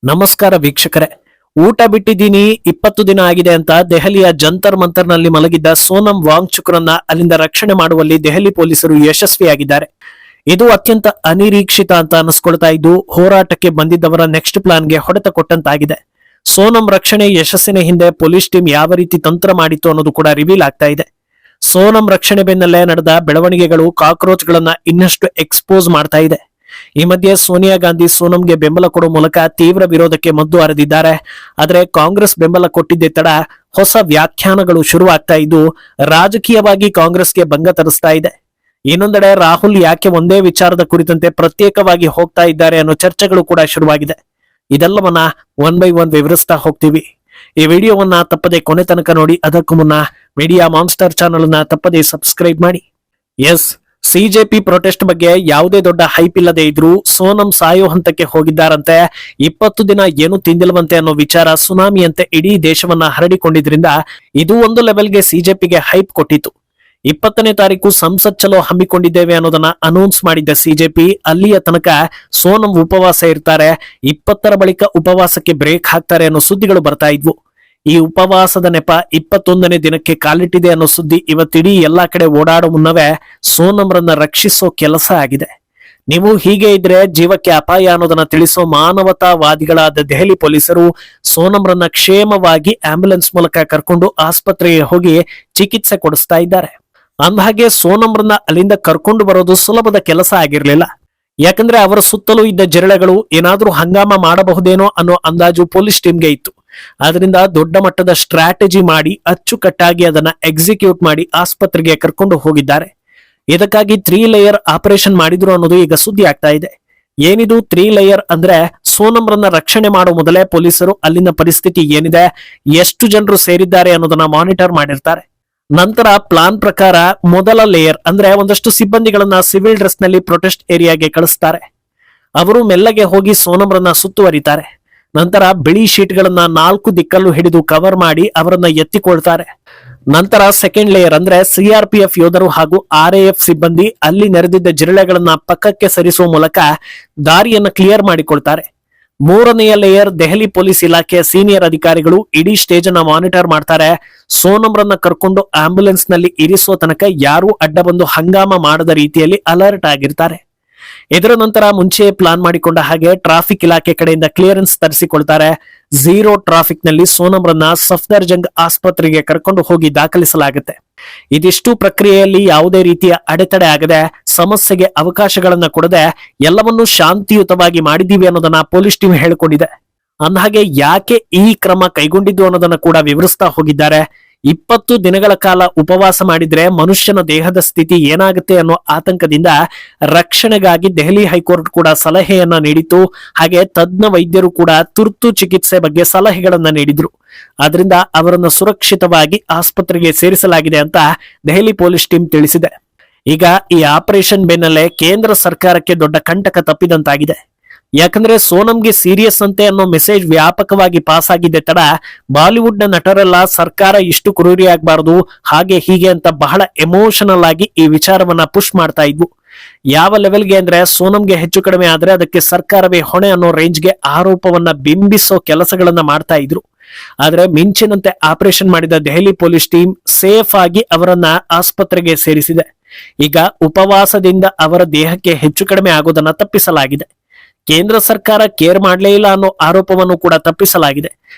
ನಮಸ್ಕಾರ ವೀಕ್ಷಕರೇ. ಊಟ ಬಿಟ್ಟಿದ್ದೀನಿ 20 ದಿನ ಆಗಿದೆ ಅಂತ ದೆಹಲಿಯ ಜಂತರ್ ಮಂತರ್ ನಲ್ಲಿ ಮಲಗಿದ್ದ ಸೋನಂ ವಾಂಗ್ಚುಕ್ರನ್ನ ಅಲ್ಲಿಂದ ರಕ್ಷಣೆ ಮಾಡುವಲ್ಲಿ ದೆಹಲಿ ಪೊಲೀಸರು ಯಶಸ್ವಿಯಾಗಿದ್ದಾರೆ. ಇದು ಅತ್ಯಂತ ಅನಿರೀಕ್ಷಿತ ಅಂತ ಅನಿಸ್ಕೊಳ್ತಾ ಇದ್ದು ಹೋರಾಟಕ್ಕೆ ಬಂದಿದ್ದವರ ನೆಕ್ಸ್ಟ್ ಪ್ಲಾನ್ಗೆ ಹೊಡೆತ ಕೊಟ್ಟಂತಾಗಿದೆ. ಸೋನಂ ರಕ್ಷಣೆ ಯಶಸ್ಸಿನ ಹಿಂದೆ ಪೊಲೀಸ್ ಟೀಮ್ ಯಾವ ರೀತಿ ತಂತ್ರ ಮಾಡಿತ್ತು ಅನ್ನೋದು ಕೂಡ ರಿವೀಲ್ ಆಗ್ತಾ ಇದೆ. ಸೋನಂ ರಕ್ಷಣೆ ಬೆನ್ನಲ್ಲೇ ನಡೆದ ಬೆಳವಣಿಗೆಗಳು ಕಾಕ್ರೋಚ್ ಗಳನ್ನ ಇನ್ನಷ್ಟು ಎಕ್ಸ್ಪೋಸ್ ಮಾಡ್ತಾ ಇದೆ. ಈ ಮಧ್ಯೆ ಸೋನಿಯಾ ಗಾಂಧಿ ಸೋನಂಗೆ ಬೆಂಬಲ ಕೊಡುವ ಮೂಲಕ ತೀವ್ರ ವಿರೋಧಕ್ಕೆ ಮದ್ದು ಹರಿದಿದ್ದಾರೆ. ಆದರೆ ಕಾಂಗ್ರೆಸ್ ಬೆಂಬಲ ಕೊಟ್ಟಿದ್ದೇ ತಡ ಹೊಸ ವ್ಯಾಖ್ಯಾನಗಳು ಶುರುವಾಗ್ತಾ ಇದ್ದು ರಾಜಕೀಯವಾಗಿ ಕಾಂಗ್ರೆಸ್ಗೆ ಭಂಗ ತರಿಸ್ತಾ ಇದೆ. ಇನ್ನೊಂದೆಡೆ ರಾಹುಲ್ ಯಾಕೆ ಒಂದೇ ವಿಚಾರದ ಕುರಿತಂತೆ ಪ್ರತ್ಯೇಕವಾಗಿ ಹೋಗ್ತಾ ಇದ್ದಾರೆ ಅನ್ನೋ ಚರ್ಚೆಗಳು ಕೂಡ ಶುರುವಾಗಿದೆ. ಇದೆಲ್ಲವನ್ನ ಒನ್ ಬೈ ಒನ್ ವಿವರಿಸ್ತಾ ಹೋಗ್ತೀವಿ. ಈ ವಿಡಿಯೋವನ್ನ ತಪ್ಪದೆ ಕೊನೆ ತನಕ ನೋಡಿ. ಅದಕ್ಕೂ ಮುನ್ನ ಮೀಡಿಯಾ ಮಾನ್ಸ್ಟರ್ ಚಾನಲ್ ಅನ್ನ ತಪ್ಪದೆ ಸಬ್ಸ್ಕ್ರೈಬ್ ಮಾಡಿ. ಎಸ್, ಸಿಜೆಪಿ ಪ್ರೊಟೆಸ್ಟ್ ಬಗ್ಗೆ ಯಾವುದೇ ದೊಡ್ಡ ಹೈಪ್ ಇಲ್ಲದೆ ಇದ್ರೂ ಸೋನಂ ಸಾಯೋ ಹಂತಕ್ಕೆ ಹೋಗಿದ್ದಾರಂತೆ. 20 ದಿನ ಏನು ತಿಂದಿಲ್ವಂತೆ ಅನ್ನೋ ವಿಚಾರ ಸುನಾಮಿಯಂತೆ ಇಡೀ ದೇಶವನ್ನ ಹರಡಿಕೊಂಡಿದ್ರಿಂದ ಇದು ಒಂದು ಲೆವೆಲ್ಗೆ ಸಿಜೆಪಿಗೆ ಹೈಪ್ ಕೊಟ್ಟಿತ್ತು. 20ನೇ ತಾರೀಕು ಸಂಸತ್ ಚಲೋ ಹಮ್ಮಿಕೊಂಡಿದ್ದೇವೆ ಅನ್ನೋದನ್ನ ಅನೌನ್ಸ್ ಮಾಡಿದ್ದ ಸಿಜೆಪಿ ಅಲ್ಲಿಯ ತನಕ ಸೋನಂ ಉಪವಾಸ ಇರ್ತಾರೆ, 20ರ ಬಳಿಕ ಉಪವಾಸಕ್ಕೆ ಬ್ರೇಕ್ ಹಾಕ್ತಾರೆ ಅನ್ನೋ ಸುದ್ದಿಗಳು ಬರ್ತಾ ಇದ್ವು. ಈ ಉಪವಾಸದ ನೆಪ 21ನೇ ದಿನಕ್ಕೆ ಕಾಲಿಟ್ಟಿದೆ ಅನ್ನೋ ಸುದ್ದಿ ಇವತ್ತಿಡೀ ಎಲ್ಲಾ ಕಡೆ ಓಡಾಡೋ ಮುನ್ನವೇ ಸೋನಂರನ್ನ ರಕ್ಷಿಸೋ ಕೆಲಸ ಆಗಿದೆ. ನೀವು ಹೀಗೆ ಇದ್ರೆ ಜೀವಕ್ಕೆ ಅಪಾಯ ಅನ್ನೋದನ್ನ ತಿಳಿಸೋ ಮಾನವತಾವಾದಿಗಳಾದ ದೆಹಲಿ ಪೊಲೀಸರು ಸೋನಂರನ್ನ ಕ್ಷೇಮವಾಗಿ ಆಂಬ್ಯುಲೆನ್ಸ್ ಮೂಲಕ ಕರ್ಕೊಂಡು ಆಸ್ಪತ್ರೆಗೆ ಹೋಗಿ ಚಿಕಿತ್ಸೆ ಕೊಡಿಸ್ತಾ ಇದ್ದಾರೆ. ಅಂದಹಾಗೆ ಸೋನಂರನ್ನ ಅಲ್ಲಿಂದ ಕರ್ಕೊಂಡು ಬರೋದು ಸುಲಭದ ಕೆಲಸ ಆಗಿರ್ಲಿಲ್ಲ. ಯಾಕಂದ್ರೆ ಅವರ ಸುತ್ತಲೂ ಇದ್ದ ಜಿರಳೆಗಳು ಏನಾದ್ರೂ ಹಂಗಾಮ ಮಾಡಬಹುದೇನೋ ಅನ್ನೋ ಅಂದಾಜು ಪೊಲೀಸ್ ಟೀಮ್ಗೆ ಇತ್ತು. ಆದ್ರಿಂದ ದೊಡ್ಡ ಮಟ್ಟದ ಸ್ಟ್ರಾಟಜಿ ಮಾಡಿ ಅಚ್ಚುಕಟ್ಟಾಗಿ ಅದನ್ನ ಎಕ್ಸಿಕ್ಯೂಟ್ ಮಾಡಿ ಆಸ್ಪತ್ರೆಗೆ ಕರ್ಕೊಂಡು ಹೋಗಿದ್ದಾರೆ. ಇದಕ್ಕಾಗಿ 3 ಲೇಯರ್ ಆಪರೇಷನ್ ಮಾಡಿದ್ರು ಅನ್ನೋದು ಈಗ ಸುದ್ದಿ ಆಗ್ತಾ ಇದೆ. ಏನಿದು 3 ಲೇಯರ್ ಅಂದ್ರೆ, ಸೋನಂರನ್ನ ರಕ್ಷಣೆ ಮಾಡೋ ಮೊದಲೇ ಪೊಲೀಸರು ಅಲ್ಲಿನ ಪರಿಸ್ಥಿತಿ ಏನಿದೆ, ಎಷ್ಟು ಜನರು ಸೇರಿದ್ದಾರೆ ಅನ್ನೋದನ್ನ ಮಾನಿಟರ್ ಮಾಡಿರ್ತಾರೆ. ನಂತರ ಪ್ಲಾನ್ ಪ್ರಕಾರ ಮೊದಲ ಲೇಯರ್ ಅಂದ್ರೆ ಒಂದಷ್ಟು ಸಿಬ್ಬಂದಿಗಳನ್ನ ಸಿವಿಲ್ ಡ್ರೆಸ್ ನಲ್ಲಿ ಪ್ರೊಟೆಸ್ಟ್ ಏರಿಯಾಗೆ ಕಳಿಸ್ತಾರೆ. ಅವರು ಮೆಲ್ಲಗೆ ಹೋಗಿ ಸೋನಂರನ್ನ ಸುತ್ತುವರಿತಾರೆ. ನಂತರ ಬಿಳಿ ಶೀಟ್ ಗಳನ್ನ 4 ದಿಕ್ಕಲ್ಲೂ ಹಿಡಿದು ಕವರ್ ಮಾಡಿ ಅವರನ್ನ ಎತ್ತಿಕೊಳ್ತಾರೆ. ನಂತರ ಸೆಕೆಂಡ್ ಲೇಯರ್ ಅಂದ್ರೆ ಸಿಆರ್ಪಿಎಫ್ ಯೋಧರು ಹಾಗೂ ಆರ್ಎಎಫ್ ಸಿಬ್ಬಂದಿ ಅಲ್ಲಿ ನೆರೆದಿದ್ದ ಜಿರಳೆಗಳನ್ನ ಪಕ್ಕಕ್ಕೆ ಸರಿಸುವ ಮೂಲಕ ದಾರಿಯನ್ನ ಕ್ಲಿಯರ್ ಮಾಡಿಕೊಳ್ತಾರೆ. 3ನೆಯ ಲೇಯರ್ ದೆಹಲಿ ಪೊಲೀಸ್ ಇಲಾಖೆಯ ಸೀನಿಯರ್ ಅಧಿಕಾರಿಗಳು ಇಡೀ ಸ್ಟೇಜ್ ಅನ್ನ ಮಾನಿಟರ್ ಮಾಡ್ತಾರೆ. ಸೋನಂರನ್ನ ಕರ್ಕೊಂಡು ಆಂಬ್ಯುಲೆನ್ಸ್ ನಲ್ಲಿ ಇರಿಸುವ ತನಕ ಯಾರೂ ಅಡ್ಡ ಬಂದು ಹಂಗಾಮ ಮಾಡದ ರೀತಿಯಲ್ಲಿ ಅಲರ್ಟ್ ಆಗಿರ್ತಾರೆ. ಇದರ ನಂತರ ಮುಂಚೆ ಪ್ಲಾನ್ ಮಾಡಿಕೊಂಡ ಹಾಗೆ ಟ್ರಾಫಿಕ್ ಇಲಾಖೆ ಕಡೆಯಿಂದ ಕ್ಲಿಯರೆನ್ಸ್ ತರಿಸಿಕೊಳ್ತಾರೆ. 0 ಟ್ರಾಫಿಕ್ ನಲ್ಲಿ ಸೋನಂರನ್ನ ಸಫ್ದರ್ಜಂಗ್ ಆಸ್ಪತ್ರೆಗೆ ಕರ್ಕೊಂಡು ಹೋಗಿ ದಾಖಲಿಸಲಾಗುತ್ತೆ. ಇದಿಷ್ಟು ಪ್ರಕ್ರಿಯೆಯಲ್ಲಿ ಯಾವುದೇ ರೀತಿಯ ಅಡೆತಡೆ ಆಗದೆ, ಸಮಸ್ಯೆಗೆ ಅವಕಾಶಗಳನ್ನ ಕೊಡದೆ ಎಲ್ಲವನ್ನೂ ಶಾಂತಿಯುತವಾಗಿ ಮಾಡಿದೀವಿ ಅನ್ನೋದನ್ನ ಪೊಲೀಸ್ ಟೀಮ್ ಹೇಳಿಕೊಂಡಿದೆ. ಅಂದಹಾಗೆ ಯಾಕೆ ಈ ಕ್ರಮ ಕೈಗೊಂಡಿದ್ದು ಅನ್ನೋದನ್ನ ಕೂಡ ವಿವರಿಸ್ತಾ ಹೋಗಿದ್ದಾರೆ. 20 ದಿನಗಳ ಕಾಲ ಉಪವಾಸ ಮಾಡಿದ್ರೆ ಮನುಷ್ಯನ ದೇಹದ ಸ್ಥಿತಿ ಏನಾಗುತ್ತೆ ಅನ್ನೋ ಆತಂಕದಿಂದ ರಕ್ಷಣೆಗಾಗಿ ದೆಹಲಿ ಹೈಕೋರ್ಟ್ ಕೂಡ ಸಲಹೆಯನ್ನ ನೀಡಿತ್ತು. ಹಾಗೆ ತಜ್ಞ ವೈದ್ಯರು ಕೂಡ ತುರ್ತು ಚಿಕಿತ್ಸೆ ಬಗ್ಗೆ ಸಲಹೆಗಳನ್ನ ನೀಡಿದ್ರು. ಆದ್ರಿಂದ ಅವರನ್ನು ಸುರಕ್ಷಿತವಾಗಿ ಆಸ್ಪತ್ರೆಗೆ ಸೇರಿಸಲಾಗಿದೆ ಅಂತ ದೆಹಲಿ ಪೊಲೀಸ್ ಟೀಮ್ ತಿಳಿಸಿದೆ. ಈಗ ಈ ಆಪರೇಷನ್ ಬೆನ್ನಲ್ಲೇ ಕೇಂದ್ರ ಸರ್ಕಾರಕ್ಕೆ ದೊಡ್ಡ ಕಂಟಕ ತಪ್ಪಿದಂತಾಗಿದೆ. ಯಾಕಂದ್ರೆ ಸೋನಂಗೆ ಸೀರಿಯಸ್ ಅಂತೆ ಅನ್ನೋ ಮೆಸೇಜ್ ವ್ಯಾಪಕವಾಗಿ ಪಾಸ್ ಆಗಿದ್ದೆ ತಡ ಬಾಲಿವುಡ್ ನ ನಟರೆಲ್ಲ ಸರ್ಕಾರ ಇಷ್ಟು ಕ್ರೂರಿ ಆಗ್ಬಾರ್ದು ಹಾಗೆ ಹೀಗೆ ಅಂತ ಬಹಳ ಎಮೋಷನಲ್ ಆಗಿ ಈ ವಿಚಾರವನ್ನ ಪುಷ್ ಮಾಡ್ತಾ ಇದ್ವು. ಯಾವ ಲೆವೆಲ್ಗೆ ಅಂದ್ರೆ, ಸೋನಂಗೆ ಹೆಚ್ಚು ಕಡಿಮೆ ಆದ್ರೆ ಅದಕ್ಕೆ ಸರ್ಕಾರವೇ ಹೊಣೆ ಅನ್ನೋ ರೇಂಜ್ಗೆ ಆರೋಪವನ್ನ ಬಿಂಬಿಸೋ ಕೆಲಸಗಳನ್ನ ಮಾಡ್ತಾ ಇದ್ರು. ಆದ್ರೆ ಮಿಂಚಿನಂತೆ ಆಪರೇಷನ್ ಮಾಡಿದ ದೆಹಲಿ ಪೊಲೀಸ್ ಟೀಮ್ ಸೇಫ್ ಆಗಿ ಅವರನ್ನ ಆಸ್ಪತ್ರೆಗೆ ಸೇರಿಸಿದೆ. ಈಗ ಉಪವಾಸದಿಂದ ಅವರ ದೇಹಕ್ಕೆ ಹೆಚ್ಚು ಕಡಿಮೆ ಆಗೋದನ್ನ ತಪ್ಪಿಸಲಾಗಿದೆ. ಕೇಂದ್ರ ಸರ್ಕಾರ ಕೇರ್ ಮಾಡಲೇ ಇಲ್ಲ ಅನ್ನೋ ಆರೋಪವನ್ನು ಕೂಡ ತಪ್ಪಿಸಲಾಗಿದೆ.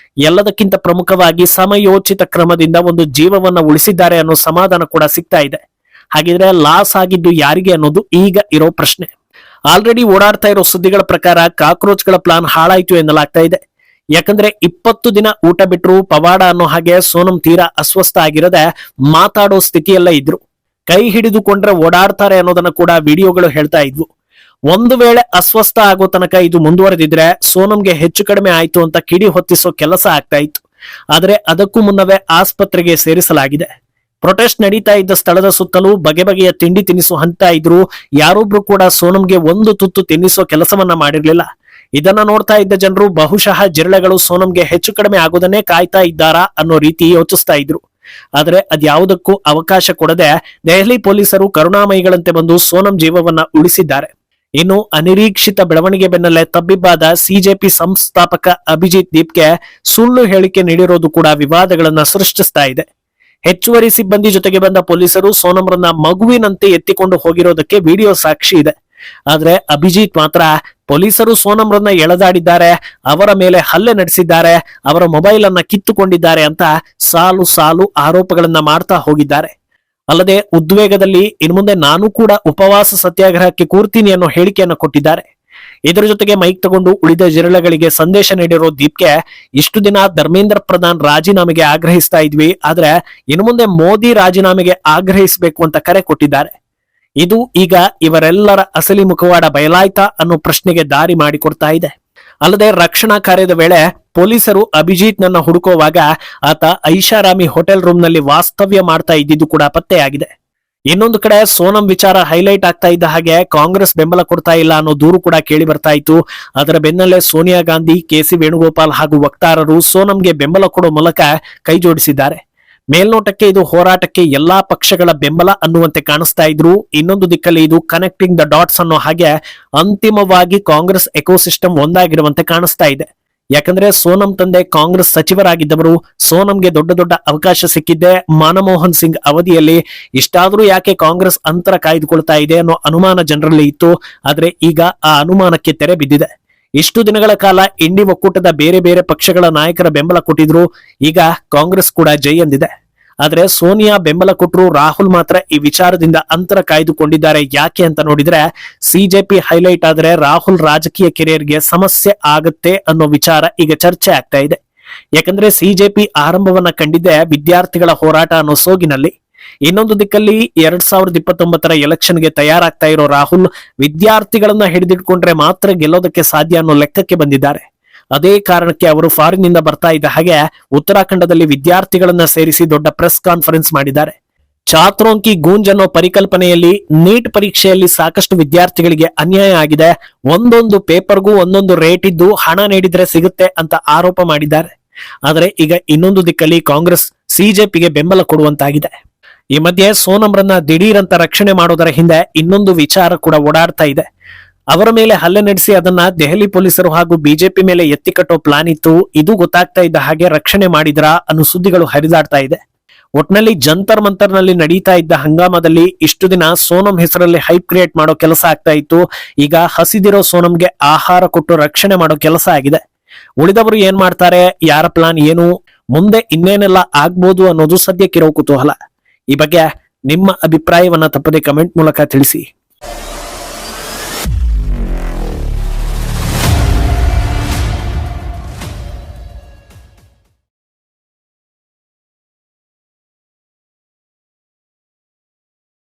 ಎಲ್ಲದಕ್ಕಿಂತ ಪ್ರಮುಖವಾಗಿ ಸಮಯೋಚಿತ ಕ್ರಮದಿಂದ ಒಂದು ಜೀವವನ್ನ ಉಳಿಸಿದ್ದಾರೆ ಅನ್ನೋ ಸಮಾಧಾನ ಕೂಡ ಸಿಗ್ತಾ ಇದೆ. ಹಾಗಿದ್ರೆ ಲಾಸ್ ಆಗಿದ್ದು ಯಾರಿಗೆ ಅನ್ನೋದು ಈಗ ಇರೋ ಪ್ರಶ್ನೆ. ಆಲ್ರೆಡಿ ಓಡಾಡ್ತಾ ಇರೋ ಸುದ್ದಿಗಳ ಪ್ರಕಾರ ಕಾಕ್ರೋಚ್ ಗಳ ಪ್ಲಾನ್ ಹಾಳಾಯ್ತು ಎನ್ನಲಾಗ್ತಾ ಇದೆ. ಯಾಕಂದ್ರೆ 20 ದಿನ ಊಟ ಬಿಟ್ರು ಪವಾಡ ಅನ್ನೋ ಹಾಗೆ ಸೋನಂ ತೀರಾ ಅಸ್ವಸ್ಥ ಆಗಿರದೆ ಮಾತಾಡೋ ಸ್ಥಿತಿಯೆಲ್ಲ ಇದ್ರು. ಕೈ ಹಿಡಿದುಕೊಂಡ್ರೆ ಓಡಾಡ್ತಾರೆ ಅನ್ನೋದನ್ನ ಕೂಡ ವಿಡಿಯೋಗಳು ಹೇಳ್ತಾ ಇದ್ವು. ಒಂದು ವೇಳೆ ಅಸ್ವಸ್ಥ ಆಗೋ ತನಕ ಇದು ಮುಂದುವರೆದಿದ್ರೆ ಸೋನಂಗೆ ಹೆಚ್ಚು ಕಡಿಮೆ ಆಯ್ತು ಅಂತ ಕಿಡಿ ಹೊತ್ತಿಸೋ ಕೆಲಸ ಆಗ್ತಾ ಇತ್ತು. ಆದ್ರೆ ಅದಕ್ಕೂ ಮುನ್ನವೇ ಆಸ್ಪತ್ರೆಗೆ ಸೇರಿಸಲಾಗಿದೆ. ಪ್ರೊಟೆಸ್ಟ್ ನಡೀತಾ ಇದ್ದ ಸ್ಥಳದ ಸುತ್ತಲೂ ಬಗೆ ಬಗೆಯ ತಿಂಡಿ ತಿನ್ನಿಸೋ ಹಂತ ಇದ್ರು. ಯಾರೊಬ್ರು ಕೂಡ ಸೋನಂಗೆ ಒಂದು ತುತ್ತು ತಿನ್ನಿಸೋ ಕೆಲಸವನ್ನ ಮಾಡಿರ್ಲಿಲ್ಲ. ಇದನ್ನ ನೋಡ್ತಾ ಇದ್ದ ಜನರು ಬಹುಶಃ ಜಿರಳೆಗಳು ಸೋನಂಗೆ ಹೆಚ್ಚು ಕಡಿಮೆ ಆಗೋದನ್ನೇ ಕಾಯ್ತಾ ಇದ್ದಾರಾ ಅನ್ನೋ ರೀತಿ ಯೋಚಿಸ್ತಾ ಇದ್ರು. ಆದ್ರೆ ಅದ್ಯಾವುದಕ್ಕೂ ಅವಕಾಶ ಕೊಡದೆ ದೆಹಲಿ ಪೊಲೀಸರು ಕರುಣಾಮಯಿಗಳಂತೆ ಬಂದು ಸೋನಂ ಜೀವವನ್ನ ಉಳಿಸಿದ್ದಾರೆ. ಇನ್ನು ಅನಿರೀಕ್ಷಿತ ಬೆಳವಣಿಗೆ ಬೆನ್ನಲ್ಲೇ ತಬ್ಬಿಬ್ಬಾದ ಸಿಜೆಪಿ ಸಂಸ್ಥಾಪಕ ಅಭಿಜಿತ್ ದೀಪ್ಗೆ ಸುಳ್ಳು ಹೇಳಿಕೆ ನೀಡಿರೋದು ಕೂಡ ವಿವಾದಗಳನ್ನ ಸೃಷ್ಟಿಸ್ತಾ ಇದೆ. ಹೆಚ್ಚುವರಿ ಸಿಬ್ಬಂದಿ ಜೊತೆಗೆ ಬಂದ ಪೊಲೀಸರು ಸೋನಂರನ್ನ ಮಗುವಿನಂತೆ ಎತ್ತಿಕೊಂಡು ಹೋಗಿರೋದಕ್ಕೆ ವಿಡಿಯೋ ಸಾಕ್ಷಿ ಇದೆ. ಆದ್ರೆ ಅಭಿಜಿತ್ ಮಾತ್ರ ಪೊಲೀಸರು ಸೋನಂರನ್ನ ಎಳೆದಾಡಿದ್ದಾರೆ, ಅವರ ಮೇಲೆ ಹಲ್ಲೆ ನಡೆಸಿದ್ದಾರೆ, ಅವರ ಮೊಬೈಲ್ ಅನ್ನ ಕಿತ್ತುಕೊಂಡಿದ್ದಾರೆ ಅಂತ ಸಾಲು ಸಾಲು ಆರೋಪಗಳನ್ನ ಮಾಡ್ತಾ ಹೋಗಿದ್ದಾರೆ. ಅಲ್ಲದೆ ಉದ್ವೇಗದಲ್ಲಿ ಇನ್ಮುಂದೆ ನಾನು ಕೂಡ ಉಪವಾಸ ಸತ್ಯಾಗ್ರಹಕ್ಕೆ ಕೂರ್ತೀನಿ ಅನ್ನೋ ಹೇಳಿಕೆಯನ್ನು ಕೊಟ್ಟಿದ್ದಾರೆ. ಇದರ ಜೊತೆಗೆ ಮೈಕ್ ತಗೊಂಡು ಉಳಿದ ಜಿರಳೆಗಳಿಗೆ ಸಂದೇಶ ನೀಡಿರೋ ದೀಪ್ಗೆ ಇಷ್ಟು ದಿನ ಧರ್ಮೇಂದ್ರ ಪ್ರಧಾನ್ ರಾಜೀನಾಮೆಗೆ ಆಗ್ರಹಿಸ್ತಾ ಇದ್ವಿ, ಆದ್ರೆ ಇನ್ನು ಮುಂದೆ ಮೋದಿ ರಾಜೀನಾಮೆಗೆ ಆಗ್ರಹಿಸಬೇಕು ಅಂತ ಕರೆ ಕೊಟ್ಟಿದ್ದಾರೆ. ಇದು ಈಗ ಇವರೆಲ್ಲರ ಅಸಲಿ ಮುಖವಾಡ ಬಯಲಾಯ್ತಾ ಅನ್ನೋ ಪ್ರಶ್ನೆಗೆ ದಾರಿ ಮಾಡಿಕೊಡ್ತಾ ಇದೆ. ಅಲ್ಲದೆ ರಕ್ಷಣಾ ಕಾರ್ಯದ ವೇಳೆ ಪೊಲೀಸರು ಅಭಿಜಿತ್ ನನ್ನ ಹುಡುಕುವಾಗ ಆತ ಐಷಾರಾಮಿ ಹೋಟೆಲ್ ರೂಮ್ ನಲ್ಲಿ ವಾಸ್ತವ್ಯ ಮಾಡ್ತಾ ಇದ್ದಿದ್ದು ಕೂಡ ಪತ್ತೆಯಾಗಿದೆ. ಇನ್ನೊಂದು ಕಡೆ ಸೋನಂ ವಿಚಾರ ಹೈಲೈಟ್ ಆಗ್ತಾ ಇದ್ದ ಹಾಗೆ ಕಾಂಗ್ರೆಸ್ ಬೆಂಬಲ ಕೊಡ್ತಾ ಇಲ್ಲ ಅನ್ನೋ ದೂರು ಕೂಡ ಕೇಳಿ ಬರ್ತಾ ಇತ್ತು. ಅದರ ಬೆನ್ನಲ್ಲೇ ಸೋನಿಯಾ ಗಾಂಧಿ, ಕೆಸಿ ವೇಣುಗೋಪಾಲ್ ಹಾಗೂ ವಕ್ತಾರರು ಸೋನಂಗೆ ಬೆಂಬಲ ಕೊಡೋ ಮೂಲಕ ಕೈ ಜೋಡಿಸಿದ್ದಾರೆ. ಮೇಲ್ನೋಟಕ್ಕೆ ಇದು ಹೋರಾಟಕ್ಕೆ ಎಲ್ಲಾ ಪಕ್ಷಗಳ ಬೆಂಬಲ ಅನ್ನುವಂತೆ ಕಾಣಿಸ್ತಾ ಇದ್ರು. ಇನ್ನೊಂದು ದಿಕ್ಕಲ್ಲಿ ಇದು ಕನೆಕ್ಟಿಂಗ್ ದ ಡಾಟ್ಸ್ ಅನ್ನೋ ಹಾಗೆ ಅಂತಿಮವಾಗಿ ಕಾಂಗ್ರೆಸ್ ಎಕೋಸಿಸ್ಟಮ್ ಒಂದಾಗಿರುವಂತೆ ಕಾಣಿಸ್ತಾ ಇದೆ. ಯಾಕಂದ್ರೆ ಸೋನಂ ತಂದೆ ಕಾಂಗ್ರೆಸ್ ಸಚಿವರಾಗಿದ್ದವರು, ಸೋನಂಗೆ ದೊಡ್ಡ ದೊಡ್ಡ ಅವಕಾಶ ಸಿಕ್ಕಿದ್ದೆ ಮನಮೋಹನ್ ಸಿಂಗ್ ಅವಧಿಯಲ್ಲಿ. ಇಷ್ಟಾದ್ರೂ ಯಾಕೆ ಕಾಂಗ್ರೆಸ್ ಅಂತರ ಕಾಯ್ದುಕೊಳ್ತಾ ಇದೆ ಅನ್ನೋ ಅನುಮಾನ ಜನರಲ್ಲಿ ಇತ್ತು. ಆದ್ರೆ ಈಗ ಆ ಅನುಮಾನಕ್ಕೆ ತೆರೆ ಬಿದ್ದಿದೆ. ಇಷ್ಟು ದಿನಗಳ ಕಾಲ ಇಂಡಿ ಒಕ್ಕೂಟದ ಬೇರೆ ಬೇರೆ ಪಕ್ಷಗಳ ನಾಯಕರ ಬೆಂಬಲ ಕೊಟ್ಟಿದ್ರು, ಈಗ ಕಾಂಗ್ರೆಸ್ ಕೂಡ ಜೈ ಎಂದಿದೆ. ಆದ್ರೆ ಸೋನಿಯಾ ಬೆಂಬಲ ಕೊಟ್ಟರು, ರಾಹುಲ್ ಮಾತ್ರ ಈ ವಿಚಾರದಿಂದ ಅಂತರ ಕಾಯ್ದುಕೊಂಡಿದ್ದಾರೆ. ಯಾಕೆ ಅಂತ ನೋಡಿದ್ರೆ ಸಿಜೆಪಿ ಹೈಲೈಟ್ ಆದ್ರೆ ರಾಹುಲ್ ರಾಜಕೀಯ ಕೆರಿಯರ್ಗೆ ಸಮಸ್ಯೆ ಆಗುತ್ತೆ ಅನ್ನೋ ವಿಚಾರ ಈಗ ಚರ್ಚೆ ಆಗ್ತಾ ಇದೆ. ಯಾಕಂದ್ರೆ ಸಿಜೆಪಿ ಆರಂಭವನ್ನ ಕಂಡಿದ್ದೆ ವಿದ್ಯಾರ್ಥಿಗಳ ಹೋರಾಟ ಅನ್ನೋ ಸೋಗಿನಲ್ಲಿ. ಇನ್ನೊಂದು ದಿಕ್ಕಲ್ಲಿ 2029ರ ಎಲೆಕ್ಷನ್ಗೆ ತಯಾರಾಗ್ತಾ ಇರೋ ರಾಹುಲ್ ವಿದ್ಯಾರ್ಥಿಗಳನ್ನ ಹಿಡಿದಿಟ್ಕೊಂಡ್ರೆ ಮಾತ್ರ ಗೆಲ್ಲೋದಕ್ಕೆ ಸಾಧ್ಯ ಅನ್ನೋ ಲೆಕ್ಕಕ್ಕೆ ಬಂದಿದ್ದಾರೆ. ಅದೇ ಕಾರಣಕ್ಕೆ ಅವರು ಫಾರಿನ್ ನಿಂದ ಬರ್ತಾ ಇದ್ದ ಹಾಗೆ ಉತ್ತರಾಖಂಡದಲ್ಲಿ ವಿದ್ಯಾರ್ಥಿಗಳನ್ನ ಸೇರಿಸಿ ದೊಡ್ಡ ಪ್ರೆಸ್ ಕಾನ್ಫರೆನ್ಸ್ ಮಾಡಿದ್ದಾರೆ. ಚಾತ್ರೋಂಕಿ ಗೂಂಜ್ ಅನ್ನೋ ಪರಿಕಲ್ಪನೆಯಲ್ಲಿ ನೀಟ್ ಪರೀಕ್ಷೆಯಲ್ಲಿ ಸಾಕಷ್ಟು ವಿದ್ಯಾರ್ಥಿಗಳಿಗೆ ಅನ್ಯಾಯ ಆಗಿದೆ. ಒಂದೊಂದು ಪೇಪರ್ಗೂ ಒಂದೊಂದು ರೇಟ್ ಇದ್ದು ಹಣ ನೀಡಿದ್ರೆ ಸಿಗುತ್ತೆ ಅಂತ ಆರೋಪ ಮಾಡಿದ್ದಾರೆ. ಆದರೆ ಈಗ ಇನ್ನೊಂದು ದಿಕ್ಕಲ್ಲಿ ಕಾಂಗ್ರೆಸ್ ಸಿಜೆಪಿಗೆ ಬೆಂಬಲ ಕೊಡುವಂತಾಗಿದೆ. ಈ ಮಧ್ಯೆ ಸೋನಂರನ್ನ ದಿಢೀರಂತ ರಕ್ಷಣೆ ಮಾಡೋದರ ಹಿಂದೆ ಇನ್ನೊಂದು ವಿಚಾರ ಕೂಡ ಓಡಾಡ್ತಾ ಇದೆ. ಅವರ ಮೇಲೆ ಹಲ್ಲೆ ನಡೆಸಿ ಅದನ್ನ ದೆಹಲಿ ಪೊಲೀಸರು ಹಾಗೂ ಬಿಜೆಪಿ ಮೇಲೆ ಎತ್ತಿ ಕಟ್ಟೋ ಪ್ಲಾನ್ ಇತ್ತು. ಇದು ಗೊತ್ತಾಗ್ತಾ ಇದ್ದ ಹಾಗೆ ರಕ್ಷಣೆ ಮಾಡಿದ್ರಾ ಅನ್ನೋ ಸುದ್ದಿಗಳು ಹರಿದಾಡ್ತಾ ಇದೆ. ಒಟ್ನಲ್ಲಿ ಜಂತರ್ ಮಂತರ್ ನಲ್ಲಿ ನಡೀತಾ ಇದ್ದ ಹಂಗಾಮದಲ್ಲಿ ಇಷ್ಟು ದಿನ ಸೋನಂ ಹೆಸರಲ್ಲಿ ಹೈಪ್ ಕ್ರಿಯೇಟ್ ಮಾಡೋ ಕೆಲಸ ಆಗ್ತಾ ಇತ್ತು. ಈಗ ಹಸಿದಿರೋ ಸೋನಂಗೆ ಆಹಾರ ಕೊಟ್ಟು ರಕ್ಷಣೆ ಮಾಡೋ ಕೆಲಸ ಆಗಿದೆ. ಉಳಿದವರು ಏನ್ ಮಾಡ್ತಾರೆ, ಯಾರ ಪ್ಲಾನ್ ಏನು, ಮುಂದೆ ಇನ್ನೇನೆಲ್ಲ ಆಗ್ಬೋದು ಅನ್ನೋದು ಸದ್ಯಕ್ಕಿರೋ ಕುತೂಹಲ. ಈ ಬಗ್ಗೆ ನಿಮ್ಮ ಅಭಿಪ್ರಾಯವನ್ನ ತಪ್ಪದೆ ಕಮೆಂಟ್ ಮೂಲಕ ತಿಳಿಸಿ.